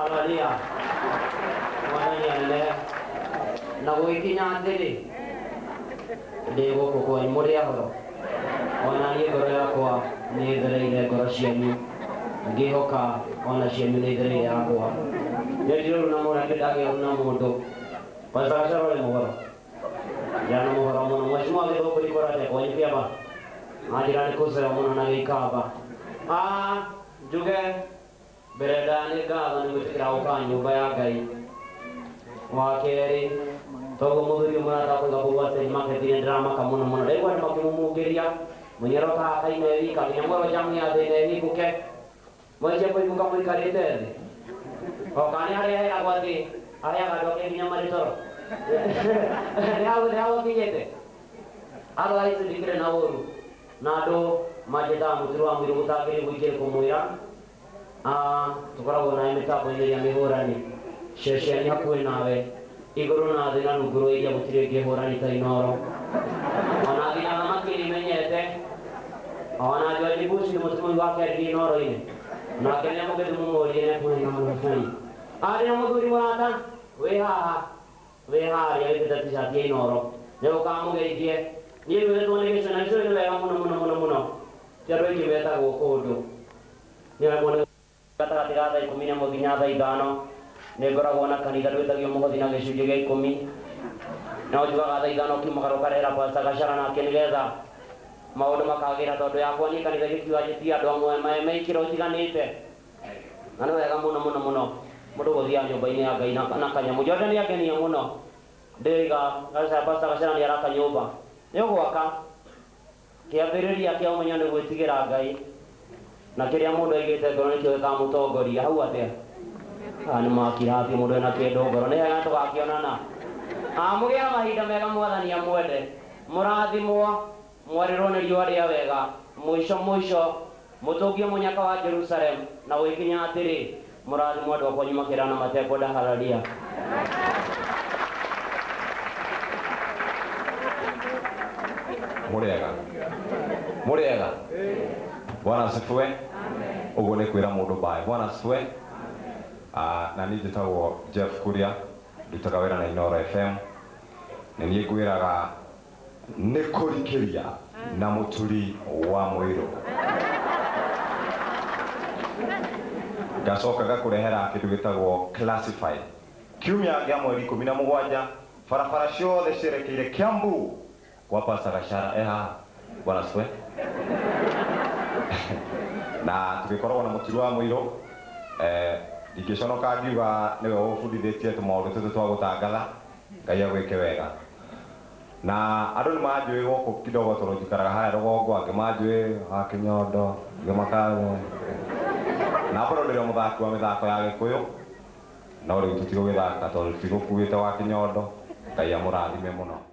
Haleluya. Mwana na gwikinya atiri ndi guku kwanyu muri ahoro ona niĩ ngoro yakwa nĩ thereire ngoro cianyu ngĩhoka ona cianyu nĩ thereire yakwa nĩndirũ na mũndũ ndagĩa na mũndũ pastor ole mũhoro jana mũhoro mũno mheshimiwa gĩthũngũ ikorate kwanyu kĩamba anjĩra nĩ kũcera mũno na gĩikamba njuge mbere ndanĩ ngatho nĩ gwĩtĩkĩra gũka nyũmba ya Ngai wa kerĩ togo mũthuri mũrata kũiga kũgwa stage market nĩ ndĩramaka mũno mũno ndaigua nĩ makĩmũmũngĩria mũnyero kaakaine wika nginya mwero jamu ya thĩna ĩhingũke mwaicie kũihũka mũikarĩte thĩ oka nĩ harĩa heagwo atĩ aheaga andũ ake nginya marĩ toro nĩ hau akinyĩte otherwise ndikĩrĩ na ũru na andũ manjĩtaga mũtirũ wa mũirũ gũtangĩrĩ gũikĩrĩ kũmwĩra tũkoragwo na mĩtambo-inĩ ya mĩhũrani ceceni hakuhĩ nawe igũrũ na thĩ na rungu rwa iria gũtirĩ ngĩhũrani ta Inoro ona nginya thamaki nĩmenyete ona George Bush nĩ mũtumia wake arĩ Inoro-inĩ nake nĩ mũgĩthi mũmũrie arĩ na mũthuri mũrata wĩ haha wĩ harĩa wĩkĩte t-shirt ya Inoro nĩ ũkamũgeithie niĩ rwĩtwo nĩ gĩcũna gĩcũna nĩ wega mũno mũno mũno mũno ti andũ aingĩ metagwo kũndũ nĩ wega gatagatĩ ga thaa 11 nginya thaa 5 nĩ ngoragwo na kanitha twĩtagio mũhothi na gĩcunjĩ gĩa 10 no njugaga thaa 5 kiuma karera pastor Gachara nake nĩgetha maũndũ makagĩra tondũ yakwa niĩ kanitha gĩkiuga njĩtie andũ amwe meikĩro itiganĩte na nĩ wega mũno mũno mũno mũndũ gũthiaga nyũmba-inĩ ya Ngai na kanyamũ Jordan nĩ angenia mũno ndĩiga pastor Gachara nĩ araka nyũmba nĩ ũgwaka kĩambĩrĩria kĩa ũmenyo nĩ gwĩtigĩra Ngai na kĩrĩa mũndũ aigĩte ngoro nĩkĩo gĩkamũtongoria hau atĩa nĩ makirathio mũndũ ena kĩndũ ngoro nĩ wega tũgakĩonana mũgĩe na mahinda mega mwathani amwende mũrathimwo mwarĩrwo nĩ riũa rĩa wega mũico mũico mũtũngie mũnyaka wa Jerusalem na gwĩkinya atĩrĩ mũrathimwo andũ akwanyu makĩrana matekwenda hararia mũrĩega Bwana asifiwe. Ũguo nĩ kwĩra mũndũ bye. Bwana asifiwe. Na niĩ njĩtagwo Jeff Kuria ndutaga wĩra na Inoro FM. Nĩ niĩ ngwĩraga nĩ kũrikĩria na mũturi wa mũirũ. Ngacoka gakũrehera kĩndũ gĩtagwo Classified. Kiumia gĩa mweri 17 barabara ciothe cierekeire Kiambu kwa Pastor Gachara haha. Bwana asifiwe. Na tũgĩkoragwo na mũturi wa mũirũ ingĩconoka ngiuga nĩwe ũbundithĩtie tũmaũndũ tũtũ twa gũtangatha Ngai agwĩke wega na andũ nĩ manjũĩ gũkũ kidogo tondũ njikaraga harĩa rũgongo angĩ manjũĩ ha Kĩnyondo angĩ makanyũ na bado ndĩrĩ mũthaki wa mĩthako ya Gĩkũyũ no rĩu tũtigũgĩthaka tondũ tũtigũkuĩte wa Kĩnyondo Ngai amũrathime mũno.